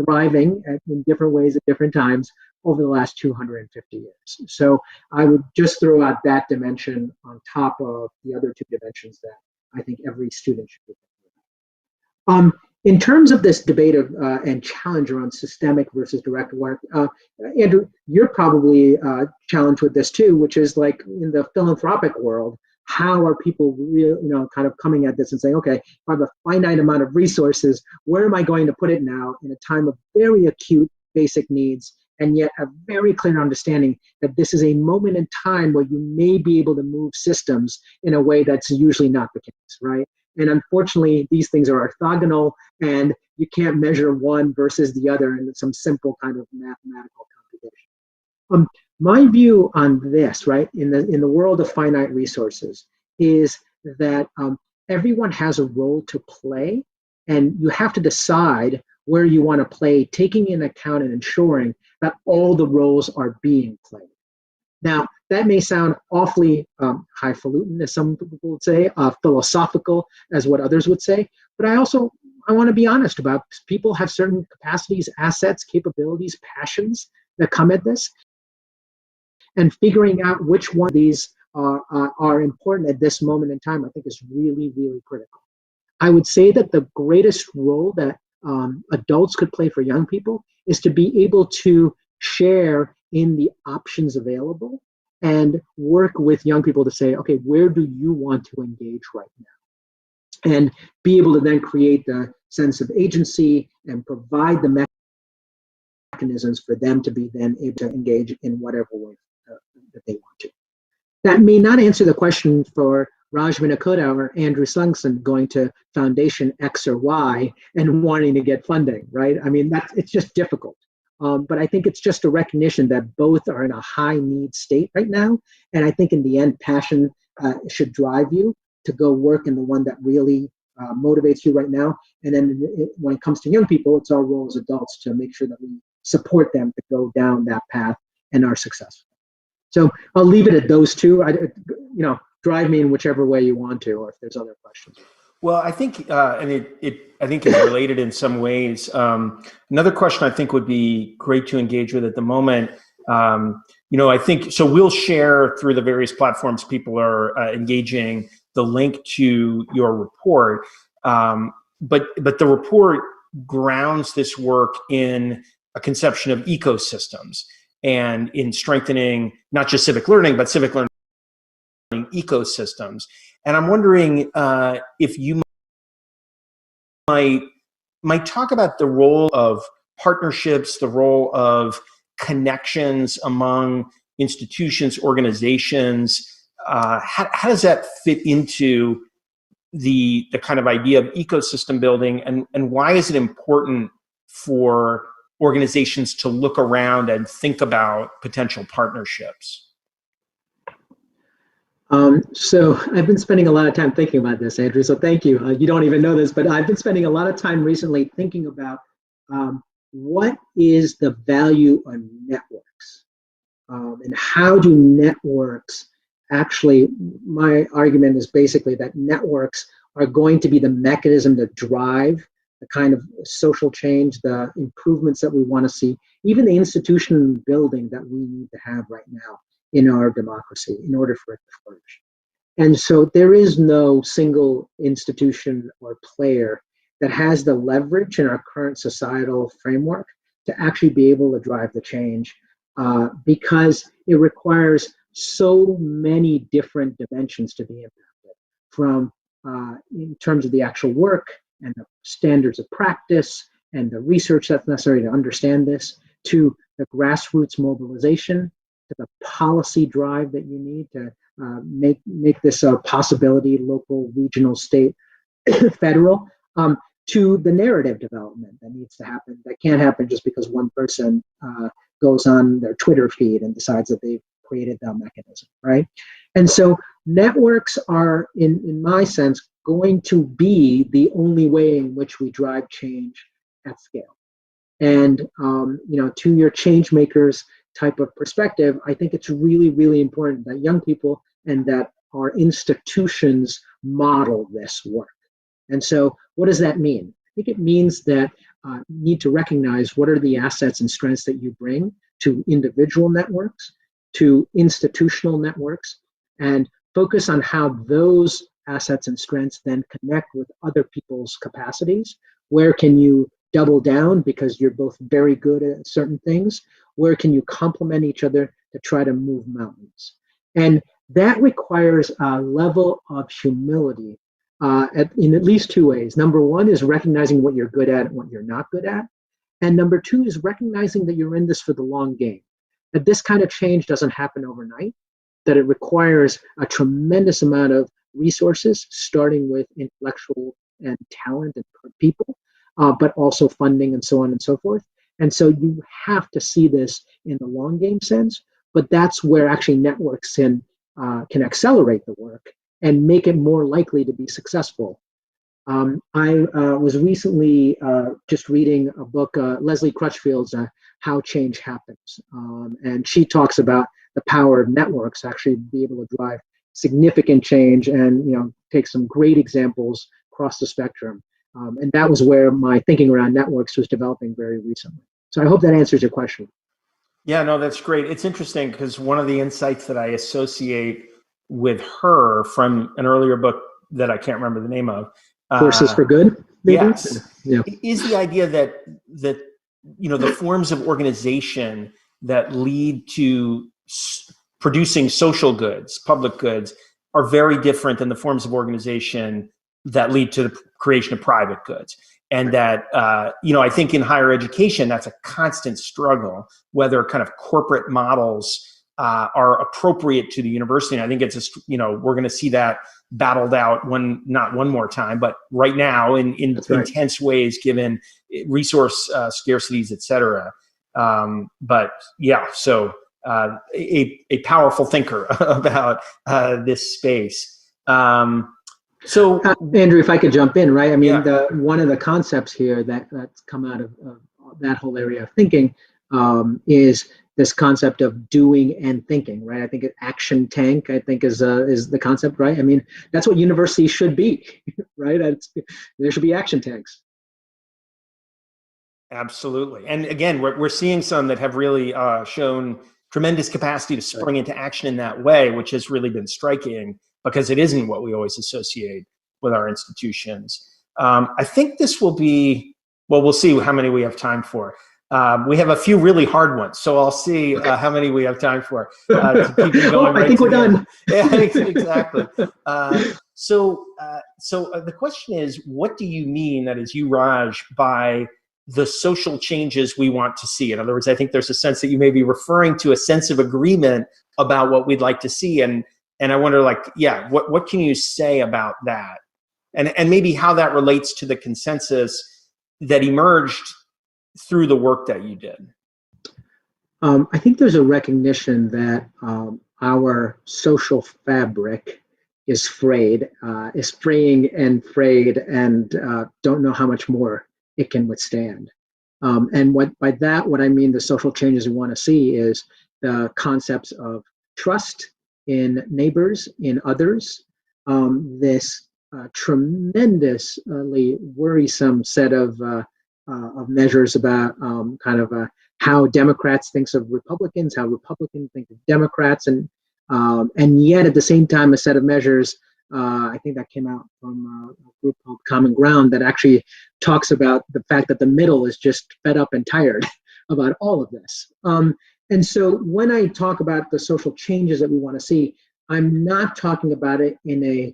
thriving in different ways at different times over the last 250 years. So I would just throw out that dimension on top of the other two dimensions that I think every student should be thinking about. In terms of this debate of and challenge around systemic versus direct work, Andrew, you're probably challenged with this too, which is like in the philanthropic world, how are people really, kind of coming at this and saying, okay, if I have a finite amount of resources, where am I going to put it now in a time of very acute basic needs, and yet a very clear understanding that this is a moment in time where you may be able to move systems in a way that's usually not the case, right? And unfortunately, these things are orthogonal, and you can't measure one versus the other in some simple kind of mathematical computation. My view on this, right, in the world of finite resources, is that everyone has a role to play, and you have to decide where you want to play, taking into account and ensuring that all the roles are being played. Now, that may sound awfully highfalutin, as some people would say, philosophical, as what others would say, but I want to be honest about people have certain capacities, assets, capabilities, passions that come at this, and figuring out which one of these are important at this moment in time, I think is really, really critical. I would say that the greatest role that adults could play for young people is to be able to share in the options available and work with young people to say, okay, where do you want to engage right now? And be able to then create the sense of agency and provide the mechanisms for them to be then able to engage in whatever way that they want to. That may not answer the question for Raj Vinnakota or Andrew Sungson going to foundation X or Y and wanting to get funding, right? I mean, it's just difficult. But I think it's just a recognition that both are in a high need state right now. And I think in the end, passion should drive you to go work in the one that really motivates you right now. And then when it comes to young people, it's our role as adults to make sure that we support them to go down that path and are successful. So I'll leave it at those two. Drive me in whichever way you want to, or if there's other questions. Well, I think, and I think is related in some ways. Another question I think would be great to engage with at the moment. I think, so we'll share through the various platforms people are engaging the link to your report. But the report grounds this work in a conception of ecosystems and in strengthening not just civic learning, but civic learning ecosystems. And I'm wondering if you might talk about the role of partnerships, the role of connections among institutions, organizations. How does that fit into the kind of idea of ecosystem building, and why is it important for organizations to look around and think about potential partnerships? So I've been spending a lot of time thinking about this, Andrew, so thank you. You don't even know this, but I've been spending a lot of time recently thinking about what is the value of networks, and how do networks actually, my argument is basically that networks are going to be the mechanism to drive the kind of social change, the improvements that we want to see, even the institutional building that we need to have right now in our democracy in order for it to flourish. And so there is no single institution or player that has the leverage in our current societal framework to actually be able to drive the change, because it requires so many different dimensions to be impacted, from in terms of the actual work and the standards of practice and the research that's necessary to understand this, to the grassroots mobilization, to the policy drive that you need to make this a possibility, local, regional, state, federal, to the narrative development that needs to happen. That can't happen just because one person goes on their Twitter feed and decides that they've created that mechanism, right? And so networks are, in my sense, going to be the only way in which we drive change at scale. And to your change makers, type of perspective, I think it's really, really important that young people and that our institutions model this work. And so what does that mean? I think it means that you need to recognize what are the assets and strengths that you bring to individual networks, to institutional networks, and focus on how those assets and strengths then connect with other people's capacities. Where can you double down because you're both very good at certain things? Where can you complement each other to try to move mountains? And that requires a level of humility in at least two ways. Number one is recognizing what you're good at and what you're not good at. And number two is recognizing that you're in this for the long game, that this kind of change doesn't happen overnight, that it requires a tremendous amount of resources, starting with intellectual and talent and people, but also funding and so on and so forth. And so you have to see this in the long game sense, but that's where actually networks can accelerate the work and make it more likely to be successful. I was recently just reading a book, Leslie Crutchfield's How Change Happens. And she talks about the power of networks actually be able to drive significant change and take some great examples across the spectrum. And that was where my thinking around networks was developing very recently. So I hope that answers your question. Yeah, no, that's great. It's interesting because one of the insights that I associate with her from an earlier book that I can't remember the name of. Forces for Good, maybe? Yes. Yeah. Is the idea that the forms of organization that lead to producing social goods, public goods, are very different than the forms of organization that lead to the creation of private goods. And that, I think in higher education, that's a constant struggle, whether kind of corporate models are appropriate to the university. And I think it's we're going to see that battled out not one more time, but right now in intense ways, given resource scarcities, et cetera. But yeah, so a powerful thinker about this space. So Andrew, if I could jump in, right? I mean, one of the concepts here that's come out of that whole area of thinking is this concept of doing and thinking, right? I think action tank, I think is the concept, right? I mean, that's what universities should be, right? There should be action tanks. Absolutely. And again, we're seeing some that have really shown tremendous capacity to spring into action in that way, which has really been striking because it isn't what we always associate with our institutions. I think this will be, well, we'll see how many we have time for. We have a few really hard ones, so I'll see how many we have time for to keep you going. I think we're done. Yeah, exactly. So the question is, what do you mean, that is you, Raj, by the social changes we want to see? In other words, I think there's a sense that you may be referring to a sense of agreement about what we'd like to see, and I wonder, what can you say about that, and maybe how that relates to the consensus that emerged through the work that you did? I think there's a recognition that our social fabric is frayed, is fraying and frayed, and don't know how much more it can withstand. And what I mean the social changes we want to see is the concepts of trust in neighbors, in others, this tremendously worrisome set of measures about how Democrats think of Republicans, how Republicans think of Democrats, and yet at the same time a set of measures, I think that came out from a group called Common Ground, that actually talks about the fact that the middle is just fed up and tired about all of this. And so when I talk about the social changes that we want to see, I'm not talking about it in a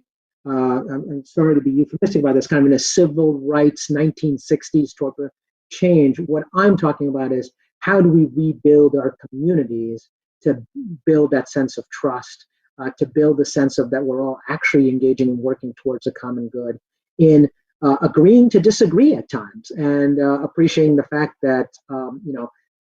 I'm sorry to be euphemistic about this, kind of in a civil rights 1960s type of change. What I'm talking about is, how do we rebuild our communities to build that sense of trust, to build the sense of that we're all actually engaging and working towards a common good, in agreeing to disagree at times, and appreciating the fact that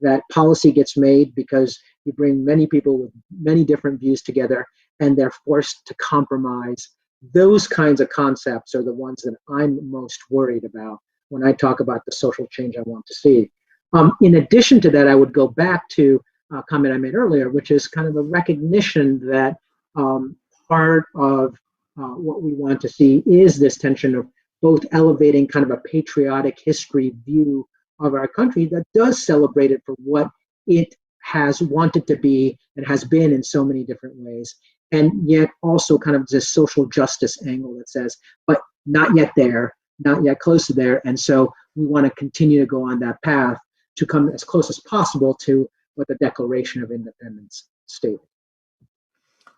that policy gets made because you bring many people with many different views together, and they're forced to compromise. Those kinds of concepts are the ones that I'm most worried about when I talk about the social change I want to see. In addition to that, I would go back to comment I made earlier, which is kind of a recognition that part of what we want to see is this tension of both elevating kind of a patriotic history view of our country that does celebrate it for what it has wanted to be and has been in so many different ways, and yet also kind of this social justice angle that says, but not yet there, not yet close to there, and so we want to continue to go on that path to come as close as possible to what the Declaration of Independence stated.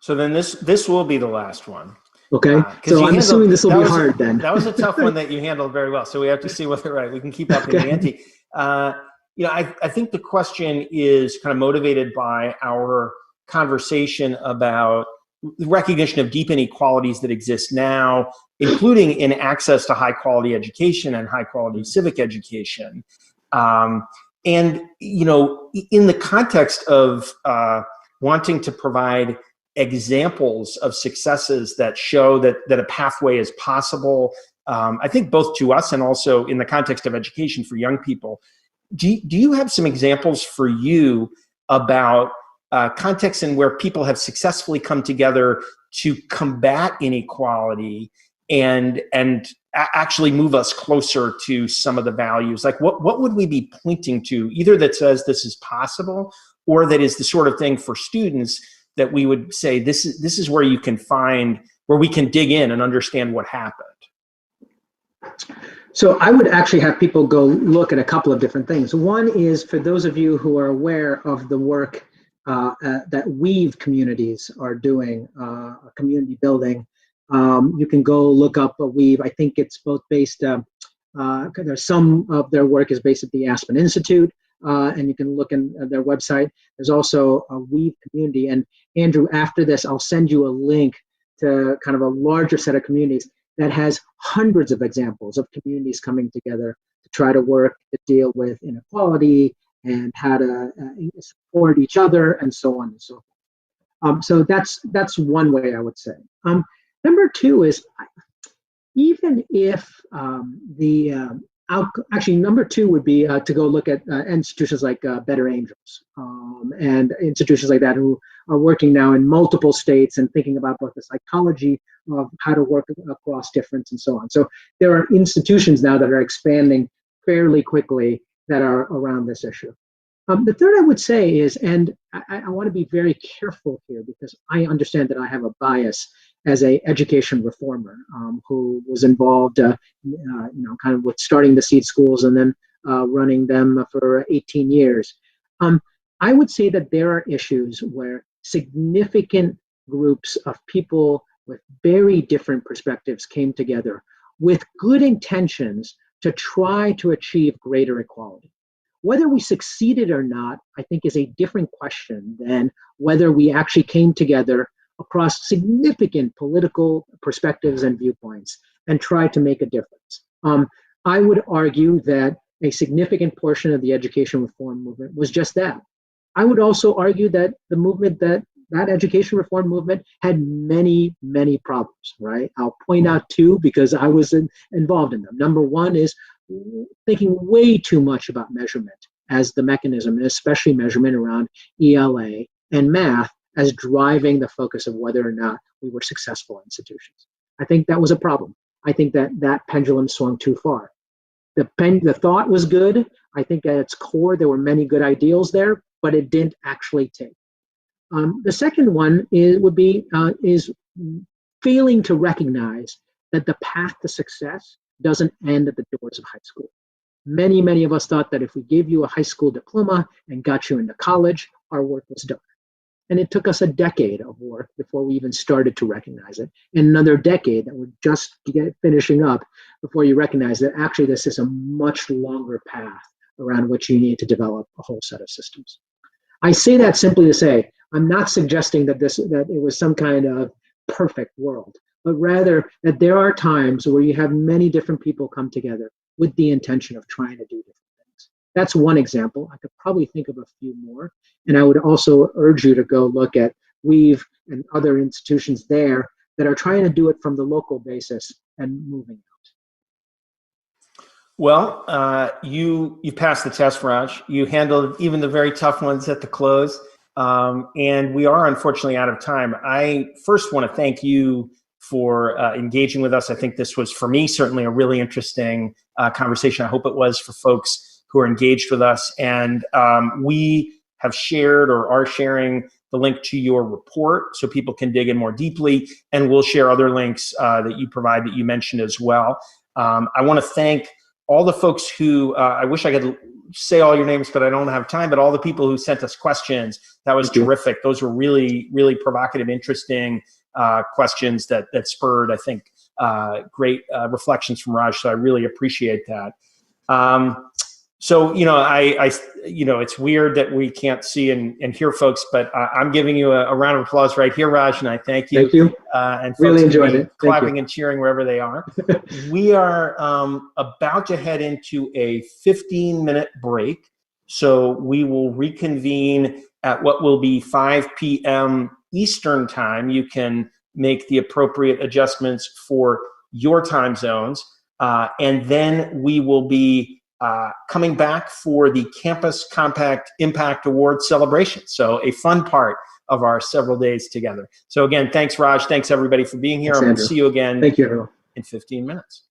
So then this will be the last one. Okay, so I'm assuming this will be hard then. That was a tough one that you handled very well. So we have to see whether we can keep up in the ante. I think the question is kind of motivated by our conversation about the recognition of deep inequalities that exist now, including in access to high quality education and high quality civic education. And, in the context of wanting to provide examples of successes that show that a pathway is possible, I think both to us and also in the context of education for young people, do you have some examples for you about contexts in where people have successfully come together to combat inequality and actually move us closer to some of the values? Like what would we be pointing to, either that says this is possible or that is the sort of thing for students that we would say this is where you can find, where we can dig in and understand what happened? So I would actually have people go look at a couple of different things. One is for those of you who are aware of the work that Weave communities are doing, community building. You can go look up a Weave. I think it's both based, there's some of their work is based at the Aspen Institute, and you can look in their website. There's also a Weave community. And Andrew, after this, I'll send you a link to kind of a larger set of communities that has hundreds of examples of communities coming together to try to work to deal with inequality and how to support each other and so on and so forth. So that's one way I would say. Number two is, even if actually number two would be to go look at institutions like Better Angels and institutions like that who are working now in multiple states and thinking about both the psychology of how to work across difference and so on. So there are institutions now that are expanding fairly quickly that are around this issue. The third I would say is, and I want to be very careful here because I understand that I have a bias as a education reformer who was involved, kind of with starting the seed schools and then running them for 18 years. I would say that there are issues where significant groups of people with very different perspectives came together with good intentions to try to achieve greater equality. Whether we succeeded or not, I think, is a different question than whether we actually came together across significant political perspectives and viewpoints and tried to make a difference. I would argue that a significant portion of the education reform movement was just that. I would also argue that the movement, that education reform movement had many, many problems, right? I'll point out two because I was involved in them. Number one is thinking way too much about measurement as the mechanism, and especially measurement around ELA and math as driving the focus of whether or not we were successful institutions. I think that was a problem. I think that pendulum swung too far. The thought was good. I think at its core, there were many good ideals there, but it didn't actually take. The second one is failing to recognize that the path to success doesn't end at the doors of high school. Many, many of us thought that if we gave you a high school diploma and got you into college, our work was done. And it took us a decade of work before we even started to recognize it. And another decade that we're just finishing up before you recognize that actually this is a much longer path around which you need to develop a whole set of systems. I say that simply to say, I'm not suggesting that it was some kind of perfect world, but rather that there are times where you have many different people come together with the intention of trying to do different things. That's one example. I could probably think of a few more. And I would also urge you to go look at Weave and other institutions there that are trying to do it from the local basis and moving out. Well, you passed the test, Raj. You handled even the very tough ones at the close. And we are unfortunately out of time. I first want to thank you for engaging with us. I think this was, for me, certainly a really interesting conversation. I hope it was for folks who are engaged with us. And we have shared or are sharing the link to your report so people can dig in more deeply. And we'll share other links that you provide that you mentioned as well. I want to thank all the folks who, I wish I could say all your names, but I don't have time, but all the people who sent us questions. That was terrific. Those were really, really provocative, interesting questions that spurred, I think, great reflections from Raj. So I really appreciate that. So, it's weird that we can't see and hear folks, but I'm giving you a round of applause right here, Raj, and I thank you. Thank you. And folks really enjoyed it. Clapping and cheering wherever they are. We are about to head into a 15-minute break. So we will reconvene at what will be 5 p.m. Eastern time. You can make the appropriate adjustments for your time zones. And then we will be coming back for the Campus Compact Impact Award celebration. So a fun part of our several days together. So again, thanks, Raj. Thanks, everybody, for being here. Thanks, I'm going Andrew. to see you again Thank you, everyone. in 15 minutes.